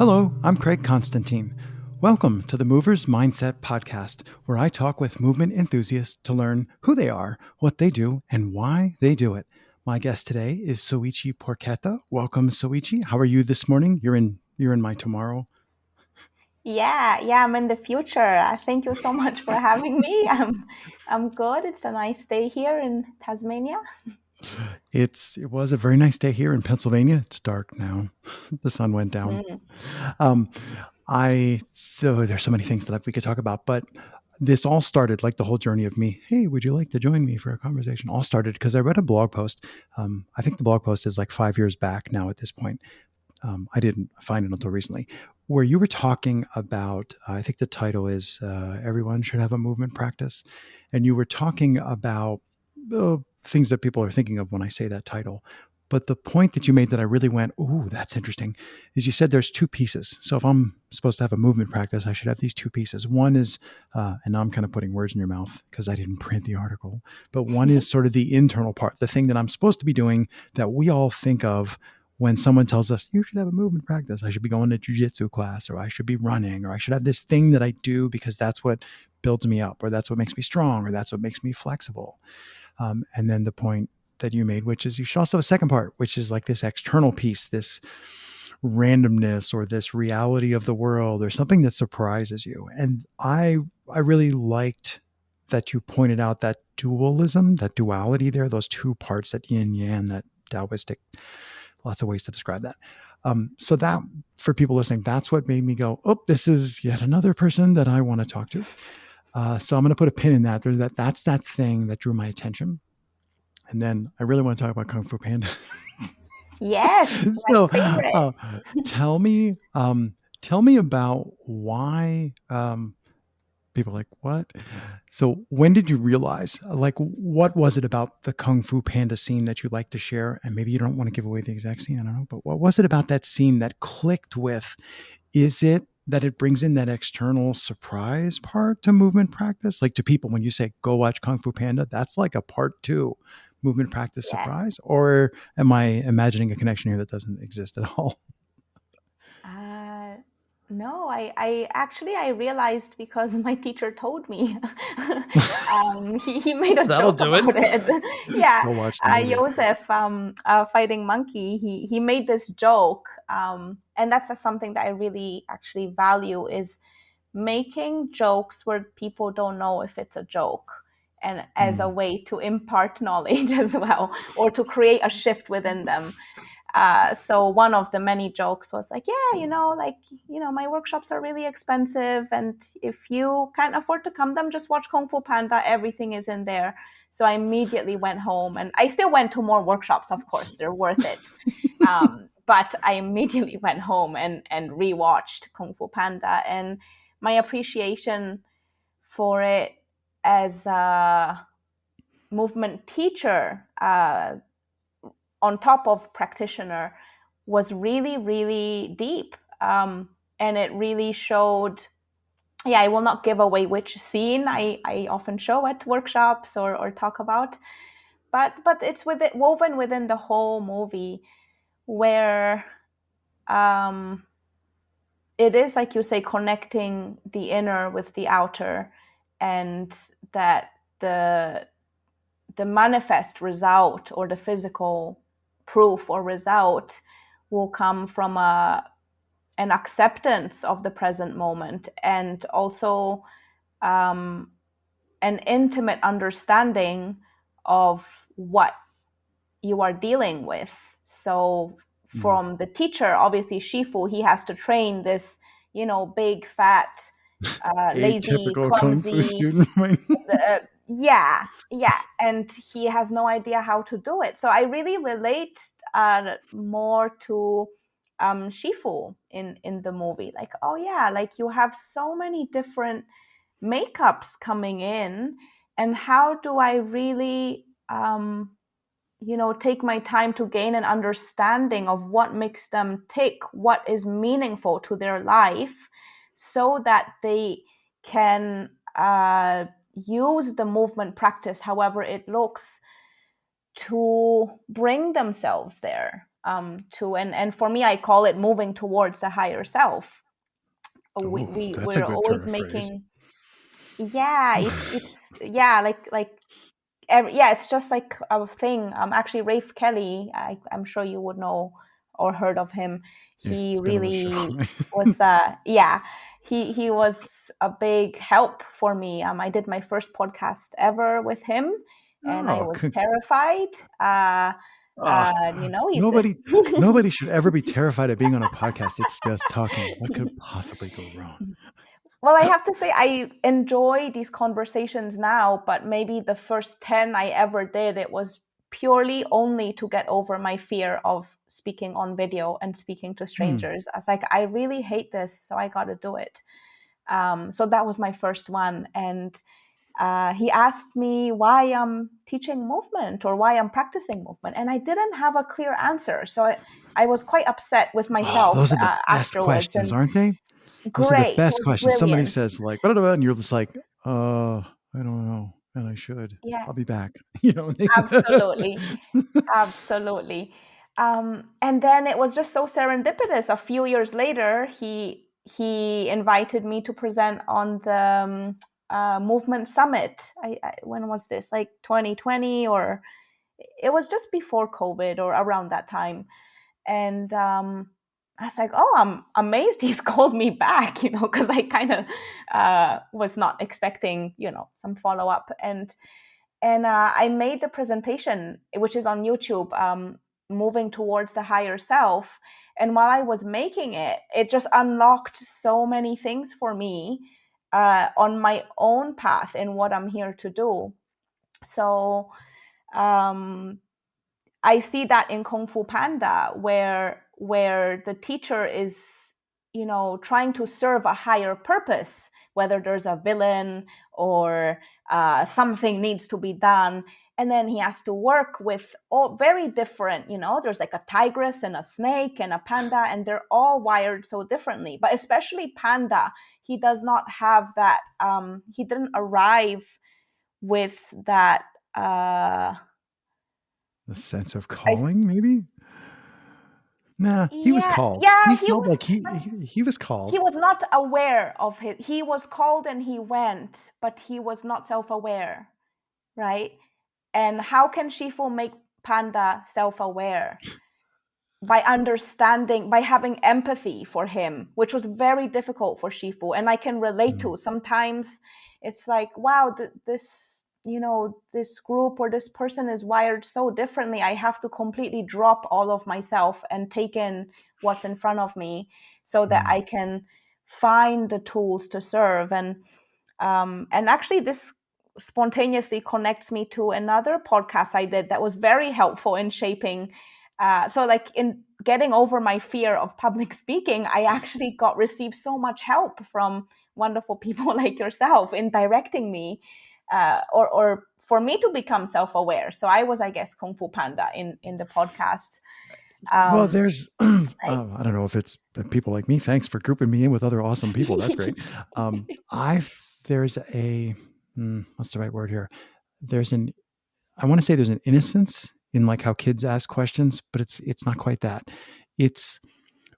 Hello, I'm Craig Constantine. Welcome to the Movers Mindset Podcast, where I talk with movement enthusiasts to learn who they are, what they do, and why they do it. My guest today is Soisci Porchetta. Welcome, Soisci. How are you this morning? You're in my tomorrow. Yeah, I'm in the future. Thank you so much for having me. I'm good. It's a nice day here in Tasmania. It was a very nice day here in Pennsylvania. It's dark now. The sun went down. Mm. Um, there's so many things that we could talk about, but this all started like the whole journey of me. Hey, would you like to join me for a conversation? All started because I read a blog post. I think the blog post is like 5 years back now at this point. I didn't find it until recently, where you were talking about, I think the title is Everyone Should Have a Movement Practice. And you were talking about things that people are thinking of when I say that title. But the point that you made that I really went, ooh, that's interesting, is you said there's two pieces. So if I'm supposed to have a movement practice, I should have these two pieces. One is, and now I'm kind of putting words in your mouth because I didn't print the article, but one is sort of the internal part, the thing that I'm supposed to be doing that we all think of when someone tells us you should have a movement practice. I should be going to jiu-jitsu class, or I should be running, or I should have this thing that I do because that's what builds me up, or that's what makes me strong, or that's what makes me flexible. And then the point that you made, which is you should also have a second part, which is like this external piece, this randomness or this reality of the world or something that surprises you. And I really liked that you pointed out that dualism, that duality there, those two parts, that yin yang, that Taoistic, lots of ways to describe that. So that, for people listening, that's what made me go, oh, this is yet another person that I want to talk to. So I'm going to put a pin in that. That's that thing that drew my attention. And then I really want to talk about Kung Fu Panda. Yes, my So favorite. tell me, tell me about why people are like, what? So when did you realize, like, what was it about the Kung Fu Panda scene that you like to share? And maybe you don't want to give away the exact scene, I don't know, but what was it about that scene that clicked with? Is it that it brings in that external surprise part to movement practice? Like, to people, when you say go watch Kung Fu Panda, that's like a part two movement practice Yeah. surprise? Or am I imagining a connection here that doesn't exist at all? Uh, no, I actually I realized because my teacher told me. He made a That'll joke do it. about it. Yeah, Go watch the movie. Joseph, fighting monkey. He made this joke, and that's something that I really actually value is making jokes where people don't know if it's a joke, and as a way to impart knowledge as well, or to create a shift within them. So one of the many jokes was like, yeah, my workshops are really expensive, and if you can't afford to come them, just watch Kung Fu Panda. Everything is in there. So I immediately went home, and I still went to more workshops. Of course, they're worth it. But I immediately went home and rewatched Kung Fu Panda, and my appreciation for it as a movement teacher, on top of practitioner, was really, really deep. And it really showed, yeah, I will not give away which scene I often show at workshops or talk about, but it's woven within the whole movie, where it is, like you say, connecting the inner with the outer, and that the manifest result or the physical proof or result will come from an acceptance of the present moment, and also an intimate understanding of what you are dealing with. So from the teacher, obviously Shifu, he has to train this, big, fat, lazy, Atypical Kung Fu clumsy, student. Right? yeah, and he has no idea how to do it. So I really relate more to Shifu in the movie. Like, oh yeah, like you have so many different makeups coming in, and how do I really take my time to gain an understanding of what makes them tick, what is meaningful to their life, so that they can use the movement practice, however it looks, to bring themselves there. to, and for me, I call it moving towards the higher self. Oh, that's a We're good turn always of phrase. making, yeah, it's yeah, yeah, it's just like a thing. Actually, Rafe Kelly, I'm sure you would know or heard of him. Yeah, He he's been on the show, really right? was, yeah, he was a big help for me. I did my first podcast ever with him, and I Oh, was terrified. oh, He's nobody should ever be terrified of being on a podcast. It's just talking. What could possibly go wrong? Well, I have to say, I enjoy these conversations now, but maybe the first 10 I ever did, it was purely only to get over my fear of speaking on video and speaking to Hmm. strangers. I was like, I really hate this, so I got to do it. So that was my first one. And he asked me why I'm teaching movement or why I'm practicing movement. And I didn't have a clear answer. So I was quite upset with Oh, myself those are the best afterwards. questions, And aren't they? Those are the great, it best was questions. Somebody brilliant. says like, blah, blah, blah, and you're just like, I don't know, and I should. Yeah. I'll be back. You know. Absolutely. Absolutely. And then it was just so serendipitous. A few years later, he invited me to present on the movement summit. When was this? Like 2020, or it was just before COVID or around that time. And I was like, oh, I'm amazed he's called me back, because I kind of was not expecting, some follow up. And I made the presentation, which is on YouTube, moving towards the higher self. And while I was making it, it just unlocked so many things for me on my own path in what I'm here to do. So um, I see that in Kung Fu Panda, where the teacher is, trying to serve a higher purpose, whether there's a villain or something needs to be done, and then he has to work with all very different. There's like a tigress and a snake and a panda, and they're all wired so differently. But especially Panda, he does not have that. He didn't arrive with that. The sense of I, calling, maybe. Nah, he was yeah, called. yeah, He he felt was. like he was called. He was not aware of it. He was called and he went, but he was not self-aware, right? And how can Shifu make Panda self-aware? By understanding, by having empathy for him, which was very difficult for Shifu, and I can relate Mm, to. Sometimes it's like, wow, this group or this person is wired so differently. I have to completely drop all of myself and take in what's in front of me so that mm. I can find the tools to serve. And actually, this spontaneously connects me to another podcast I did that was very helpful in shaping. So, like in getting over my fear of public speaking, I actually got received so much help from wonderful people like yourself in directing me, or for me to become self-aware. So I was, I guess, Kung Fu Panda in the podcast. Well, Um, there's, I, I don't know if it's people like me. Thanks for grouping me in with other awesome people. That's great. There's what's the right word here? There's an, I want to say there's an innocence in like how kids ask questions, but it's not quite that. It's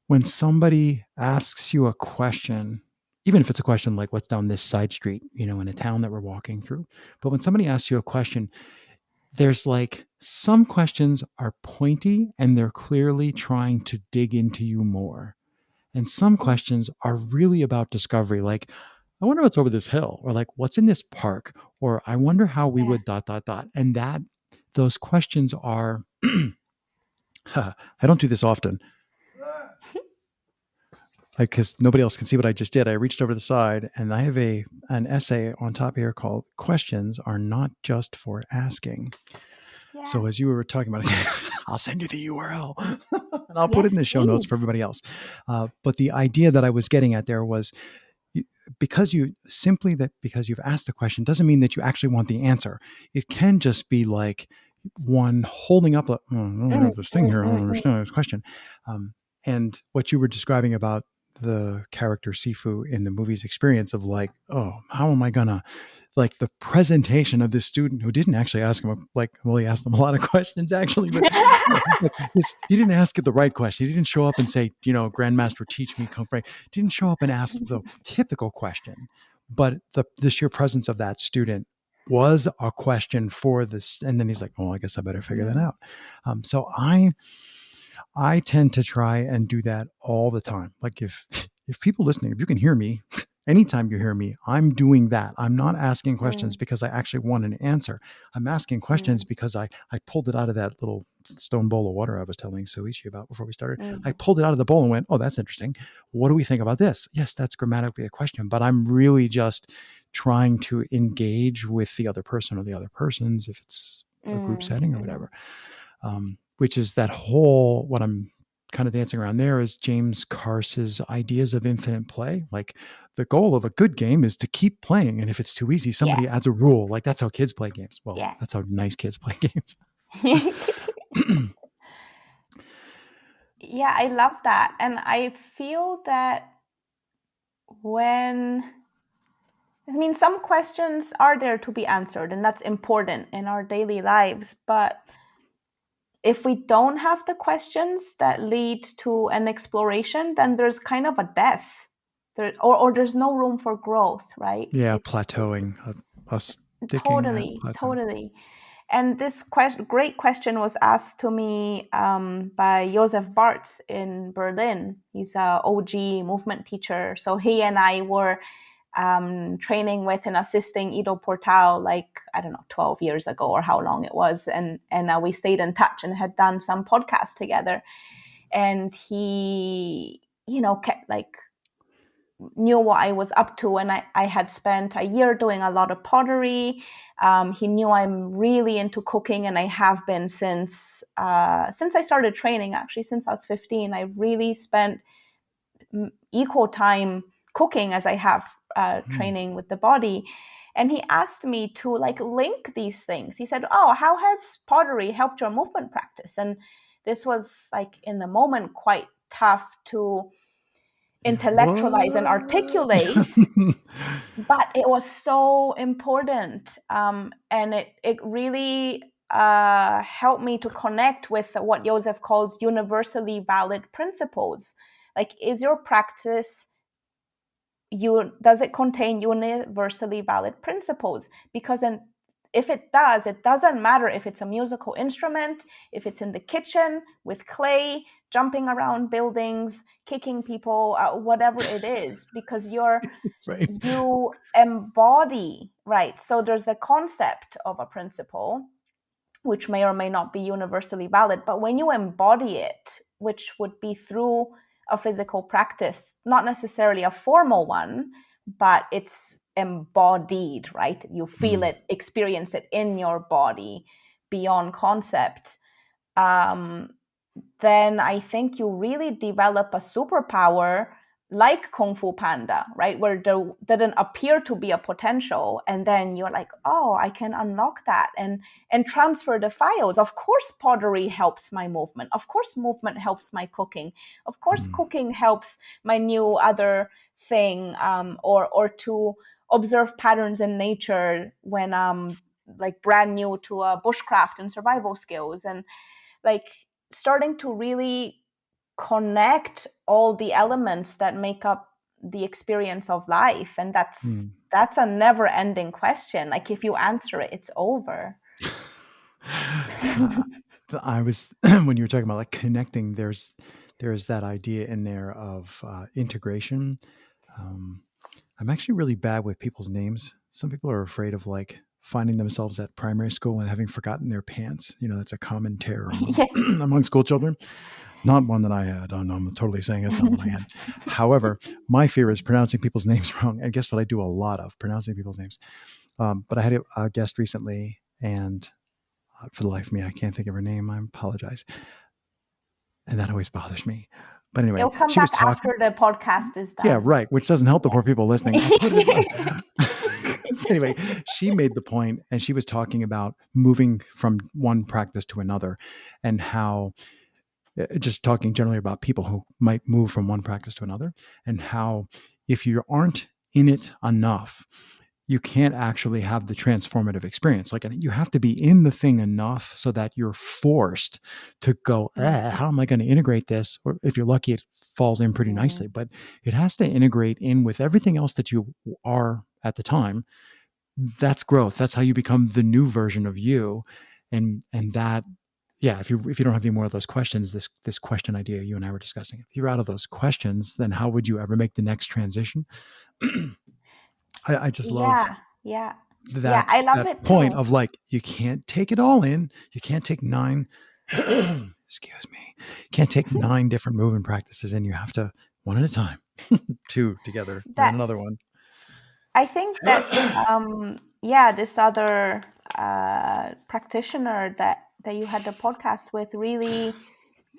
when somebody asks you a question, even if it's a question like what's down this side street, in a town that we're walking through. But when somebody asks you a question, there's like some questions are pointy and they're clearly trying to dig into you more. And some questions are really about discovery, like, I wonder what's over this hill, or like, what's in this park, or I wonder how we yeah. would dot, dot, dot. And those questions are, I don't do this often, like, because nobody else can see what I just did. I reached over the side and I have an essay on top here called Questions Are Not Just for Asking. Yeah. So as you were talking about it, I'll send you the URL and I'll put it in Yes, the show notes for please. everybody else. But the idea that I was getting at there was because you've asked a question doesn't mean that you actually want the answer. It can just be like one holding up I don't Mm, know this thing mm, here. I don't mm, mm. understand this question. And what you were describing about the character Sifu in the movie's experience of like, oh, how am I gonna, like, the presentation of this student who didn't actually ask him, like, well, he asked him a lot of questions actually, but like, he didn't ask it the right question. He didn't show up and say, Grandmaster, teach me Kung Fu. He didn't show up and ask the typical question, but the sheer presence of that student was a question for this. And then he's like, oh, I guess I better figure that out. So I tend to try and do that all the time. Like if people listening, if you can hear me, anytime you hear me, I'm doing that. I'm not asking questions because I actually want an answer. I'm asking questions because I pulled it out of that little stone bowl of water I was telling Soisci about before we started. I pulled it out of the bowl and went, oh, that's interesting. What do we think about this? Yes, that's grammatically a question, but I'm really just trying to engage with the other person or the other persons if it's a group setting or whatever. Which is that whole, what I'm kind of dancing around there is James Carse's ideas of infinite play. Like, the goal of a good game is to keep playing. And if it's too easy, somebody adds a rule. Like, that's how kids play games. Well, that's how nice kids play games. Yeah, I love that. And I feel that some questions are there to be answered, and that's important in our daily lives. But if we don't have the questions that lead to an exploration, then there's kind of a death, or there's no room for growth, right? Yeah, plateauing, Totally. And this great question was asked to me by Josef Bartz in Berlin. He's an OG movement teacher. So he and I were training with and assisting Ido Portal, 12 years ago or how long it was. And we stayed in touch and had done some podcasts together. And he, kept knew what I was up to. And I had spent a year doing a lot of pottery. He knew I'm really into cooking, and I have been since I started training, actually, since I was 15. I really spent equal time cooking as I have training with the body. And he asked me to link these things. He said, oh, how has pottery helped your movement practice? And this was in the moment quite tough to intellectualize and articulate, but it was so important. And it really helped me to connect with what Joseph calls universally valid principles. Is your practice, does it contain universally valid principles? Because if it does, it doesn't matter if it's a musical instrument, if it's in the kitchen with clay, jumping around buildings, kicking people, whatever it is, because right. You embody, right? So there's a concept of a principle, which may or may not be universally valid, but when you embody it, which would be through a physical practice, not necessarily a formal one, but it's embodied, right? You feel it, experience it in your body beyond concept. Then I think you really develop a superpower like Kung Fu Panda, right? Where there didn't appear to be a potential. And then you're like, oh, I can unlock that and transfer the files. Of course, pottery helps my movement. Of course, movement helps my cooking. Of course, cooking helps my new other thing, or to observe patterns in nature when I'm brand new to bushcraft and survival skills. And starting to really connect all the elements that make up the experience of life. And that's a never-ending question. If you answer it, it's over. I was when you were talking about connecting, there's that idea in there of integration. I'm actually really bad with people's names. Some people are afraid of finding themselves at primary school and having forgotten their pants. That's a common terror among school children. Not one that I had. Oh, no, I'm totally saying it's not one I had. However, my fear is pronouncing people's names wrong. And guess what? I do a lot of pronouncing people's names. But I had a guest recently, and for the life of me, I can't think of her name. I apologize. And that always bothers me. But anyway, it'll come back after the podcast is done. Yeah, right. Which doesn't help the poor people listening. Anyway, she made the point, and she was talking about moving from one practice to another, and how just talking generally about people who might move from one practice to another, and how if you aren't in it enough, you can't actually have the transformative experience. Like, you have to be in the thing enough so that you're forced to go, how am I going to integrate this? Or if you're lucky, it falls in pretty nicely, but it has to integrate in with everything else that you are at the time. That's growth. That's how you become the new version of you. And that, yeah, if you don't have any more of those questions, this question idea you and I were discussing, if you're out of those questions, then how would you ever make the next transition? I just love Yeah, yeah, yeah. that I love that it point too. of like, you can't take it all in. You can't take nine excuse me. You can't take 9 different movement practices in. You have to one at a time, 2 together, and then That another one. I think that yeah, this other practitioner that you had the podcast with really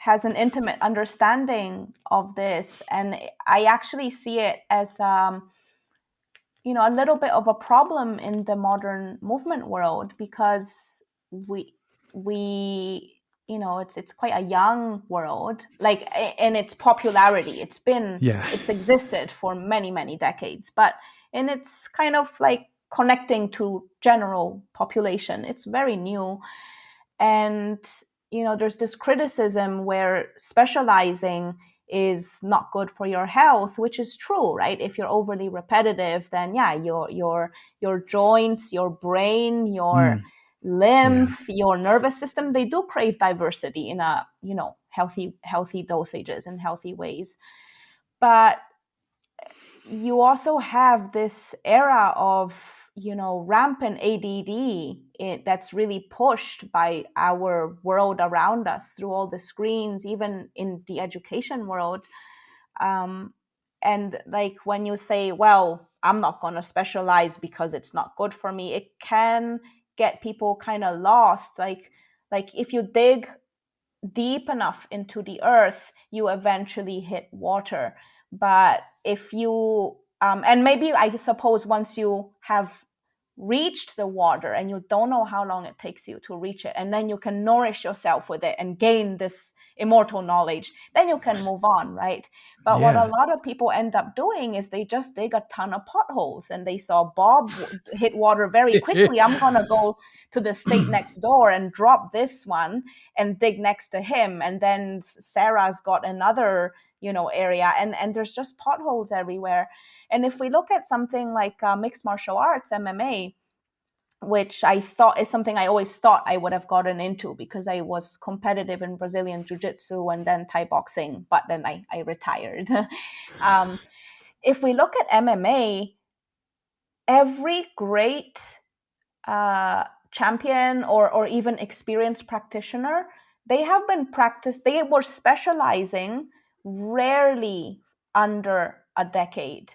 has an intimate understanding of this, and I actually see it as a little bit of a problem in the modern movement world, because we it's quite a young world, like in its popularity. Yeah. It's existed for many decades, but in its kind of like connecting to general population, it's very new. And there's this criticism where specializing is not good for your health, which is true, right? If you're overly repetitive, then yeah, your joints, your brain, your Mm, yeah. lymph, your nervous system, they do crave diversity in a healthy dosages and healthy ways. But you also have this era of rampant ADD that's really pushed by our world around us through all the screens, even in the education world. And like when you say, well, I'm not going to specialize because it's not good for me, it can get people kind of lost. Like if you dig deep enough into the earth, you eventually hit water. But if you, and maybe I suppose once you have reached the water and you don't know how long it takes you to reach it, and then you can nourish yourself with it and gain this immortal knowledge, then you can move on, right? But what a Yeah. lot of people end up doing is they just dig a ton of potholes, and they saw Bob hit water very quickly. I'm going to go to the state next door and drop this one and dig next to him, and then Sarah's got another area, and there's just potholes everywhere. And if we look at something like mixed martial arts, MMA, which I thought is something I always thought I would have gotten into because I was competitive in Brazilian jiu-jitsu and then Thai boxing, but then I retired. um, if we look at MMA, every great champion or even experienced practitioner, they were specializing rarely under a decade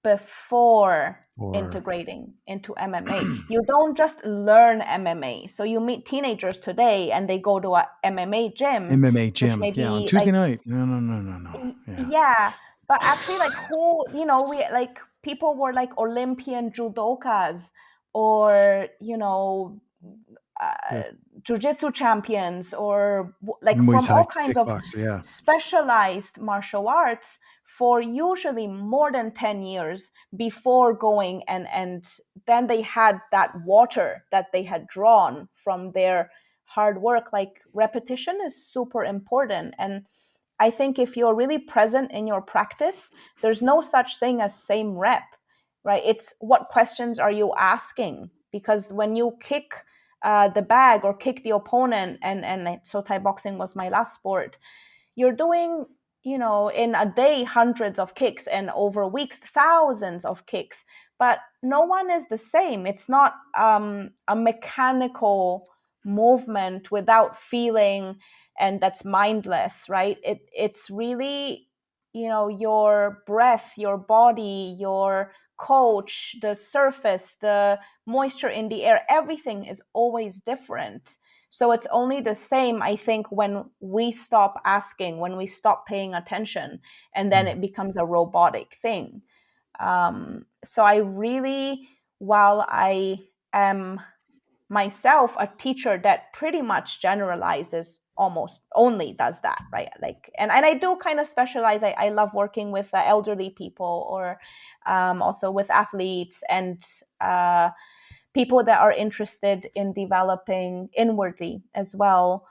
before Or integrating into MMA. You don't just learn MMA. So you meet teenagers today and they go to a MMA gym, MMA which gym. may Yeah, on be Tuesday like, night. No, no, no, no, no. Yeah. yeah, but actually, like, who, we like people were like Olympian judokas, or The jiu-jitsu champions, or like Muay from all Thai kinds of kickboxer. Yeah. specialized martial arts for usually more than 10 years before going, and then they had that water that they had drawn from their hard work. Like, repetition is super important. And I think if you're really present in your practice, there's no such thing as same rep, right? It's what questions are you asking? Because when you kick the bag or kick the opponent, and so Thai boxing was my last sport, you're doing, in a day, hundreds of kicks, and over weeks, thousands of kicks. But no one is the same. It's not a mechanical movement without feeling, and that's mindless, right? It's really, your breath, your body, your coach, the surface, the moisture in the air, everything is always different. So it's only the same, I think, when we stop asking, when we stop paying attention, and then Mm. it becomes a robotic thing. So I really, while I am myself a teacher that pretty much generalizes almost only does that, right? Like, and I do kind of specialize. I love working with elderly people, or also with athletes, and people that are interested in developing inwardly as well.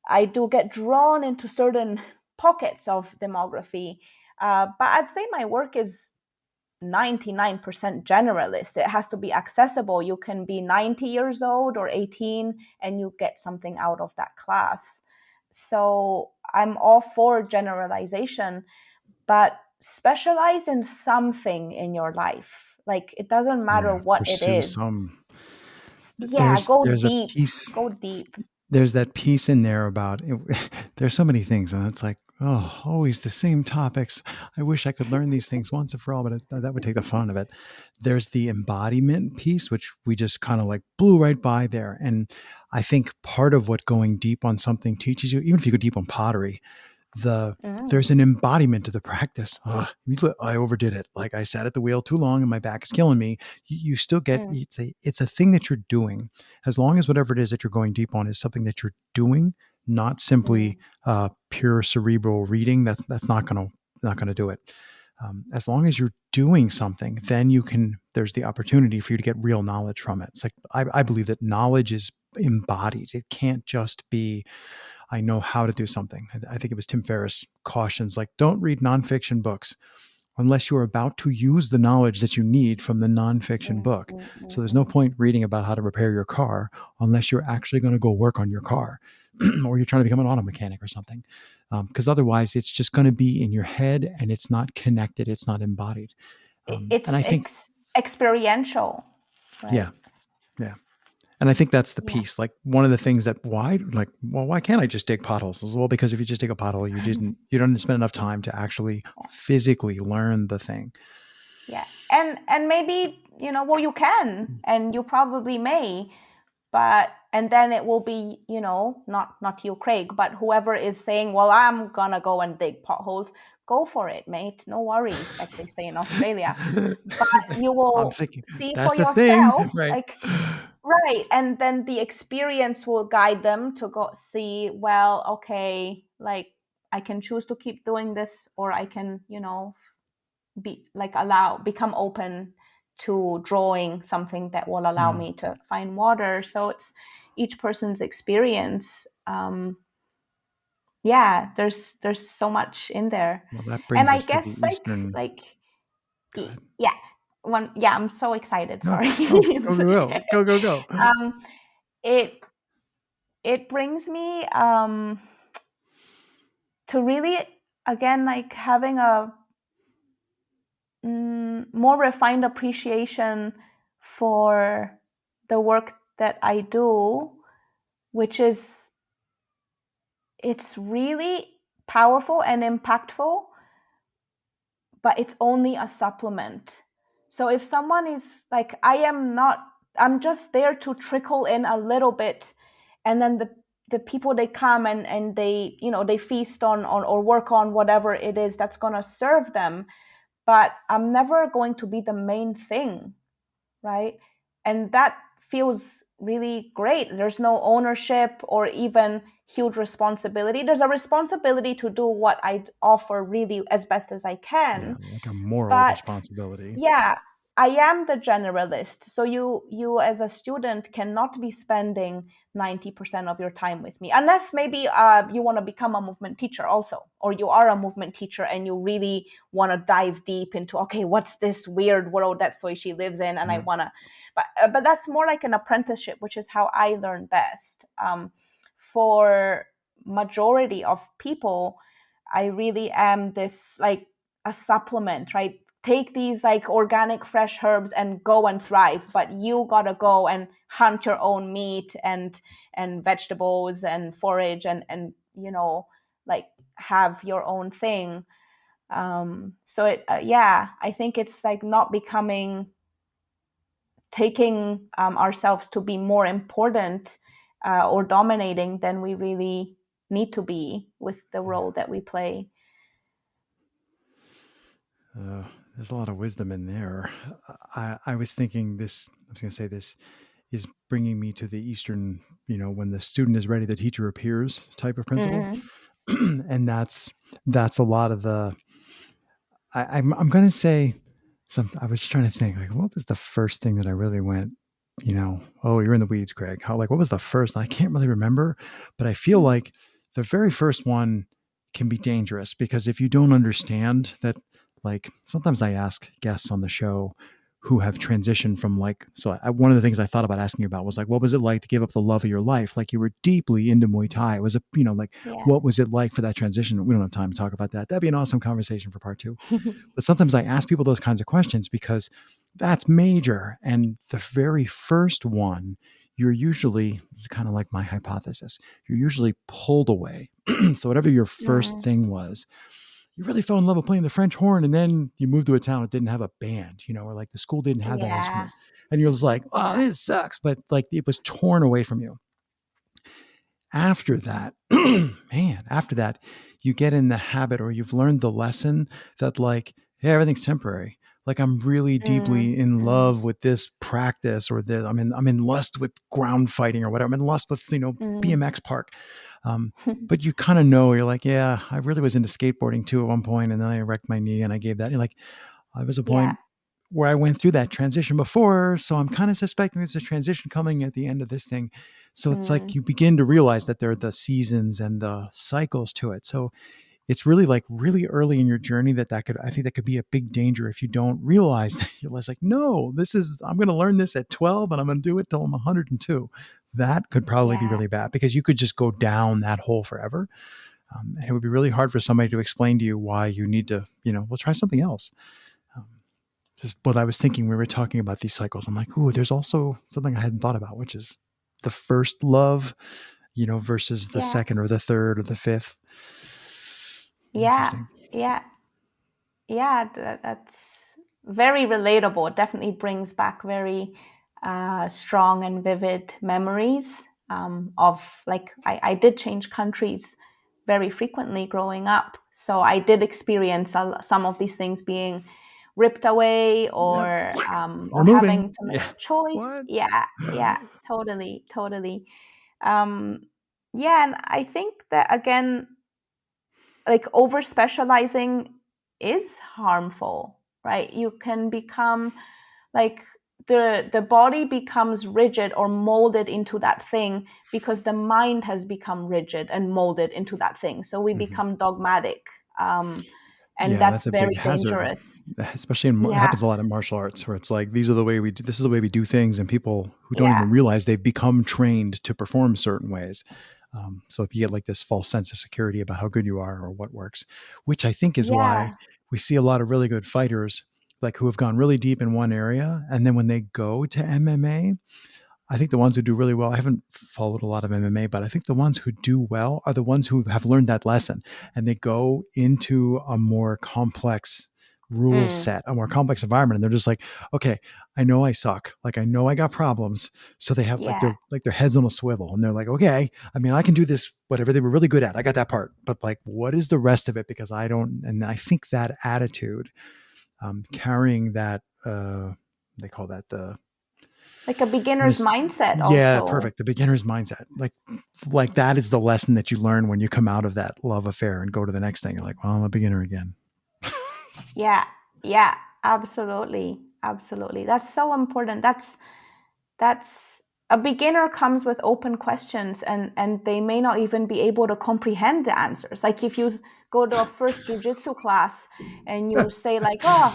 I do get drawn into certain pockets of demography, but I'd say my work is 99% generalist. It has to be accessible. You can be 90 years old or 18 and you get something out of that class. So I'm all for generalization, but specialize in something in your life. Like, it doesn't matter Yeah, what it pursue is. some. Yeah, go There's a deep. piece. Go deep. There's that piece in there about it. There's so many things, and it's like, oh, always the same topics. I wish I could learn these things once and for all, but that would take the fun of it. There's the embodiment piece, which we just kind of like blew right by there. And I think part of what going deep on something teaches you, even if you go deep on pottery, there's Mm, an embodiment to the practice. Ugh, I overdid it. Like, I sat at the wheel too long and my back is killing me. You still get, mm, it's a thing that you're doing, as long as whatever it is that you're going deep on is something that you're doing, not simply mm, pure cerebral reading. That's not gonna do it. As long as you're doing something, then there's the opportunity for you to get real knowledge from it. It's like, I believe that knowledge is embodied. It can't just be, I know how to do something. I think it was Tim Ferriss cautions, like, don't read nonfiction books unless you're about to use the knowledge that you need from the nonfiction mm, book. mm, So mm, there's no mm. point reading about how to repair your car unless you're actually going to go work on your car or you're trying to become an auto mechanic or something. Because otherwise, it's just going to be in your head and it's not connected, it's not embodied. And It's I think, experiential, yeah, right? yeah. And I think that's the Yeah. piece. Like, one of the things that why can't I just dig potholes? Well, because if you just dig a pothole, you don't spend enough time to actually physically learn the thing. Yeah. And maybe, well, you can, and you probably may, but and then it will be, not you, Craig, but whoever is saying, well, I'm gonna go and dig potholes, go for it, mate. No worries, like they say in Australia. But you I'm will thinking see for that's a thing, yourself, right? like, right, and then the experience will guide them to go see, well, okay, like, I can choose to keep doing this, or I can, become open to drawing something that will allow Mm. me to find water. So it's each person's experience. Yeah, there's so much in there. Well, that And brings I us to the guess, Eastern. Go ahead. yeah, I'm so excited, No, sorry. go, go, go, go, go, go, go. um it it brings me to really, again, like, having a more refined appreciation for the work that I do, which is, it's really powerful and impactful, but it's only a supplement. So if someone is like, I'm just there to trickle in a little bit, and then the people, they come and they, they feast on or work on whatever it is that's going to serve them, but I'm never going to be the main thing, right? And that feels really great. There's no ownership or even huge responsibility. There's a responsibility to do what I offer really as best as I Yeah, can, like a moral but responsibility. yeah, I am the generalist. So you as a student cannot be spending 90% of your time with me, unless maybe you want to become a movement teacher also, or you are a movement teacher and you really want to dive deep into, okay, what's this weird world that Soisci lives in, and I Yeah. want to, but that's more like an apprenticeship, which is how I learn best. For majority of people, I really am this, like, a supplement, right? Take these, like, organic fresh herbs and go and thrive, but you gotta go and hunt your own meat and vegetables and forage and like, have your own thing. So yeah, I think it's like not becoming, taking ourselves to be more important or dominating than we really need to be with the role that we play. There's a lot of wisdom in there. I was thinking this. I was going to say this. is bringing me to the Eastern, when the student is ready, the teacher appears type of principle. Mm. And that's a lot of the, I'm going to say I was trying to think like, what was the first thing that I really went, oh, you're in the weeds, Craig. How, like, what was the first? I can't really remember, but I feel like the very first one can be dangerous because if you don't understand that, like, sometimes I ask guests on the show who have transitioned from one of the things I thought about asking you about was like, what was it like to give up the love of your life? Like you were deeply into Muay Thai. It was like, Yeah. what was it like for that transition? We don't have time to talk about that. That'd be an awesome conversation for part two. But sometimes I ask people those kinds of questions because that's major. And the very first one, you're usually kind of like my hypothesis, you're usually pulled away. So, whatever your first Mm. thing was, you really fell in love with playing the French horn. And then you moved to a town that didn't have a band, or like the school didn't have that Yeah. instrument. And you're just like, oh, Yeah. this sucks. But like it was torn away from you. After that, man, after that, you get in the habit or you've learned the lesson that like, hey, everything's temporary. Like I'm really Mm. deeply in Mm. love with this practice or this. I'm in lust with ground fighting or whatever. I'm in lust with, Mm. BMX park. But you kind of know, you're like, yeah, I really was into skateboarding too at one point, and then I wrecked my knee and I gave that. You're like, I was a Yeah. point where I went through that transition before. So I'm kind of suspecting there's a transition coming at the end of this thing. So it's like Mm. you begin to realize that there are the seasons and the cycles to it. So it's really like really early in your journey I think that could be a big danger if you don't realize that you're less like, no, I'm going to learn this at 12 and I'm going to do it till I'm 102. That could probably be Yeah. really bad because you could just go down that hole forever. And it would be really hard for somebody to explain to you why you need to, well, try something else. Um, just what I was thinking, we were talking about these cycles. I'm like, ooh, there's also something I hadn't thought about, which is the first love, versus the Yeah. second or the third or the fifth. Yeah. Interesting. Yeah. Yeah. That's very relatable. It definitely brings back very strong and vivid memories of like I did change countries very frequently growing up. So I did experience some of these things being ripped away Yep. or We're having moving. to make Yeah. a choice. What? Yeah, yeah, totally, totally. Um, yeah, and I think that again, like over specializing is harmful, right? You can become like the body becomes rigid or molded into that thing because the mind has become rigid and molded into that thing, so we Mhm. become dogmatic, and Yeah, that's that's a big very hazard, dangerous. especially it Yeah, happens a lot in martial arts where it's like, these are the way we do, this is the way we do things. And people who don't yeah, even realize they've become trained to perform certain ways. So if you get like this false sense of security about how good you are or what works, which I think is why yeah. we see a lot of really good fighters, like who have gone really deep in one area. And then when they go to MMA, I think the ones who do really well, I haven't followed a lot of MMA, but I think the ones who do well are the ones who have learned that lesson and they go into a more complex rule Mm, set, a more complex environment. And they're just like, okay, I know I suck. Like I know I got problems. So they have yeah, like their heads on a swivel and they're like, okay, I mean, I can do this, whatever they were really good at. I got that part, but like, what is the rest of it? Because I don't, and I think that attitude, carrying that, they call that the, like a beginner's mindset yeah, also. perfect. The beginner's mindset. Like that is the lesson that you learn when you come out of that love affair and go to the next thing. You're like, well, I'm a beginner again. Yeah, yeah, absolutely, absolutely. That's so important. That's a beginner comes with open questions, and they may not even be able to comprehend the answers. Like if you go to a first jiu-jitsu class and you say like, oh,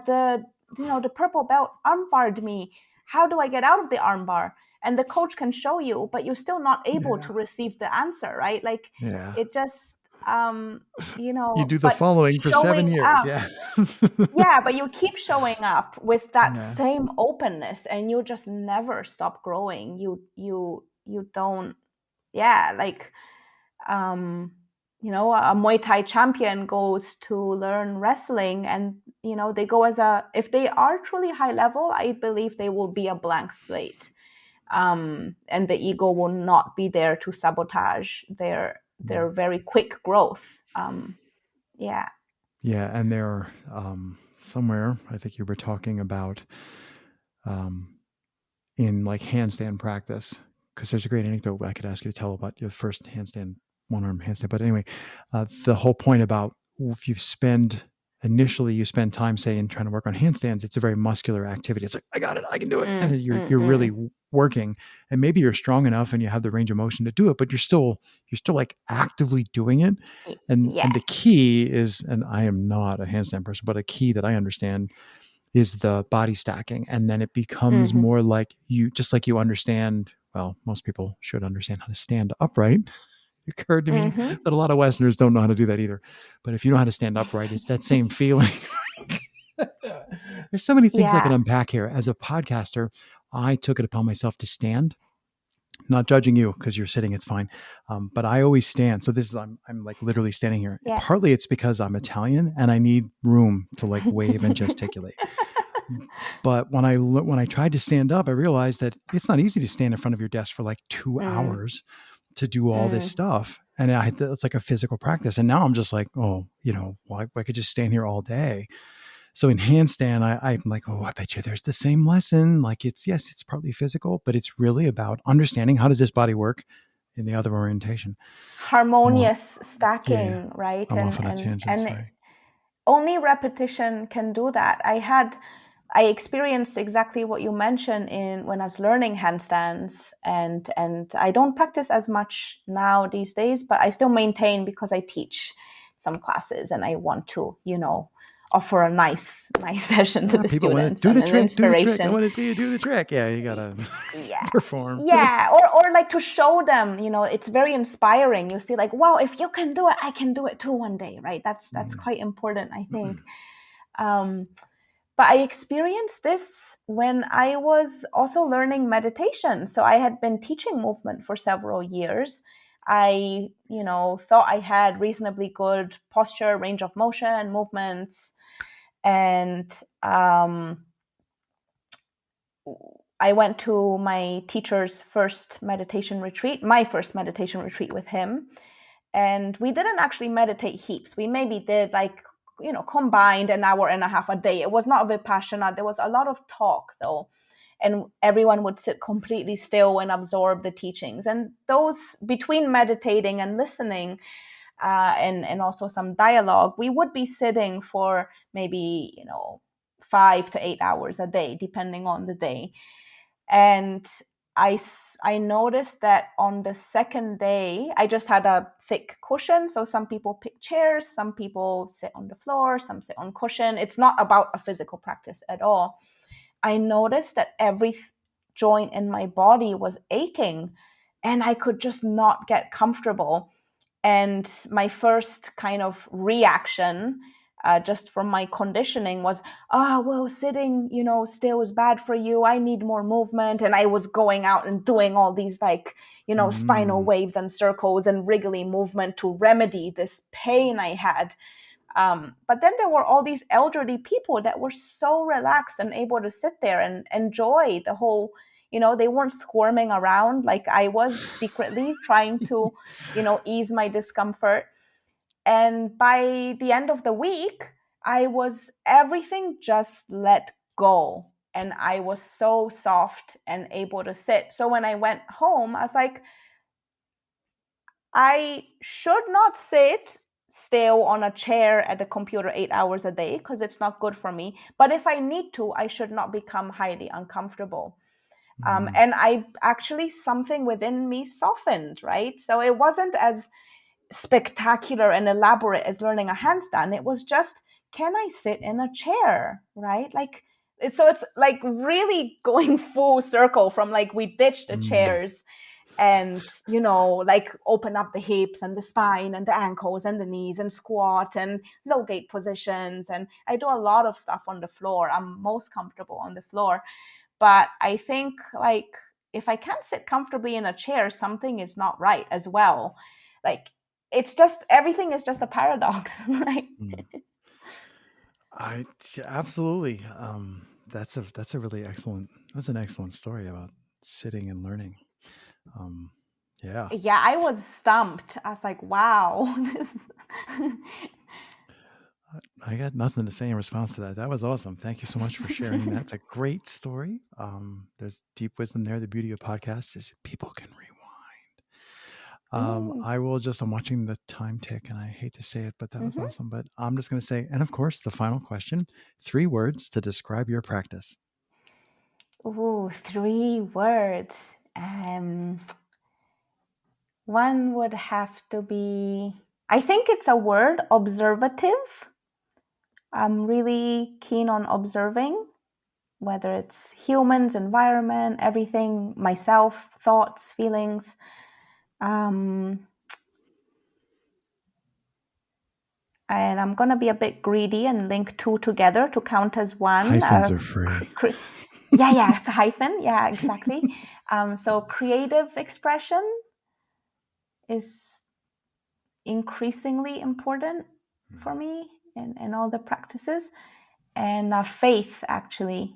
the the purple belt armbarred me. How do I get out of the armbar? And the coach can show you, but you're still not able Yeah. to receive the answer, right? Like Yeah. it just um You do the but following for showing 7 years. up, Yeah. yeah, but you keep showing up with that Yeah. same openness and you just never stop growing. You don't, yeah, like um a Muay Thai champion goes to learn wrestling and they go as a, if they are truly high level, I believe they will be a blank slate. And the ego will not be there to sabotage their very quick growth. Yeah. Yeah. And there, somewhere, I think you were talking about, in like handstand practice, because there's a great anecdote I could ask you to tell about your first handstand, one arm handstand. But anyway, the whole point about if you spend time, say, in trying to work on handstands, it's a very muscular activity. It's like, I got it, I can do it. And you're really working, and maybe you're strong enough and you have the range of motion to do it, but you're still like actively doing it. And Yeah. the key is, and I am not a handstand person, but a key that I understand is the body stacking. And then it becomes more like just like you understand, well, most people should understand how to stand upright. It occurred to me that a lot of Westerners don't know how to do that either. But if you know how to stand upright, it's that same feeling. There's so many things I can Yeah. unpack here. As a podcaster, I took it upon myself to stand. Not judging you because you're sitting, it's fine. But I always stand. So this is, I'm like literally standing here. Yeah. Partly it's because I'm Italian and I need room to like wave and gesticulate. But when I tried to stand up, I realized that it's not easy to stand in front of your desk for like 2 hours to do all this stuff. And it's like a physical practice. And now I'm just like, oh, well, I could just stand here all day. So in handstand, I'm like, oh, I bet you there's the same lesson. Like yes, it's partly physical, but it's really about understanding how does this body work in the other orientation. Harmonious stacking, right? I'm off on a tangent, sorry. Only repetition can do that. I experienced exactly what you mentioned when I was learning handstands, and I don't practice as much now these days, but I still maintain because I teach some classes and I want to, offer a nice session to the People want to students do and the an trick, do the trick. I inspiration. want to see you do the trick. Yeah, you gotta perform. Yeah, or like to show them, it's very inspiring. You see, like, wow, if you can do it, I can do it too one day, right? That's quite important, I think. But I experienced this when I was also learning meditation. So I had been teaching movement for several years. I, thought I had reasonably good posture, range of motion, movements, and I went to my teacher's first meditation retreat, my first meditation retreat with him. And we didn't actually meditate heaps. We maybe did like, combined an hour and a half a day. It was not vipassana. There was a lot of talk though. And everyone would sit completely still and absorb the teachings. And those between meditating and listening, and also some dialogue, we would be sitting for maybe 5 to 8 hours a day, depending on the day. And I noticed that on the second day, I just had a thick cushion. So some people pick chairs, some people sit on the floor, some sit on cushion. It's not about a physical practice at all. I noticed that every joint in my body was aching and I could just not get comfortable. And my first kind of reaction, just from my conditioning, was, well, sitting, still is bad for you. I need more movement. And I was going out and doing all these like, spinal waves and circles and wriggly movement to remedy this pain I had. But then there were all these elderly people that were so relaxed and able to sit there and enjoy the whole, they weren't squirming around like I was secretly trying to, ease my discomfort. And by the end of the week, everything just let go. And I was so soft and able to sit. So when I went home, I was like, I should not sit still on a chair at a computer 8 hours a day because it's not good for me. But if I need to, I should not become highly uncomfortable. And something within me softened, right? So it wasn't as spectacular and elaborate as learning a handstand. It was just, can I sit in a chair, right? Like, so it's like really going full circle from like we ditched the chairs and like open up the hips and the spine and the ankles and the knees and squat and low gate positions. And I do a lot of stuff on the floor. I'm most comfortable on the floor. But I think like if I can't sit comfortably in a chair, something is not right as well. Like it's just, everything is just a paradox, right? I absolutely. That's an excellent story about sitting and learning. Yeah. Yeah, I was stumped. I was like, wow. I got nothing to say in response to that. That was awesome. Thank you so much for sharing. That's a great story. There's deep wisdom there. The beauty of podcasts is people can rewind. Mm. I will just, I'm watching the time tick and I hate to say it, but that was Mm-hmm. awesome. But I'm just going to say, and of course, the final question, 3 words to describe your practice. Ooh, 3 words. One would have to be, I think it's a word, observative. I'm really keen on observing, whether it's humans, environment, everything, myself, thoughts, feelings. Um, and I'm going to be a bit greedy and link two together to count as one. Hyphens are free. Yeah, it's a hyphen. Yeah, exactly. So creative expression is increasingly important for me in all the practices. And faith, actually.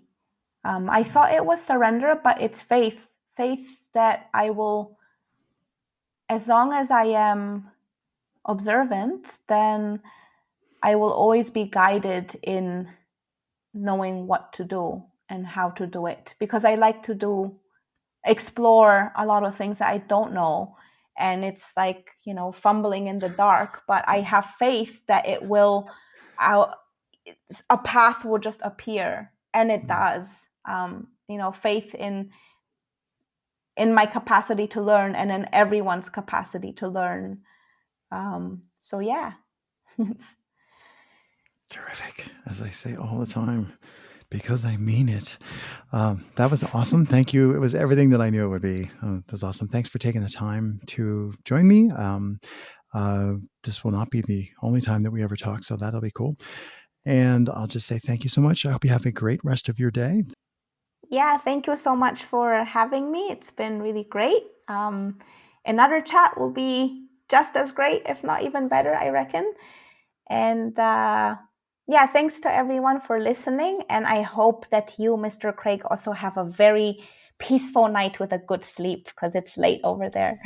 I thought it was surrender, but it's faith. Faith that I will, as long as I am observant, then I will always be guided in knowing what to do and how to do it. Because I like to explore a lot of things that I don't know. And it's like, fumbling in the dark, but I have faith that it will, a path will just appear. And it does. Faith in my capacity to learn and in everyone's capacity to learn. So yeah. Terrific. As I say all the time, because I mean it. That was awesome. Thank you. It was everything that I knew it would be. It was awesome. Thanks for taking the time to join me. This will not be the only time that we ever talk, so that'll be cool. And I'll just say thank you so much. I hope you have a great rest of your day. Yeah, thank you so much for having me. It's been really great. Another chat will be just as great, if not even better, I reckon. And yeah, thanks to everyone for listening. And I hope that you, Mr. Craig, also have a very peaceful night with a good sleep because it's late over there.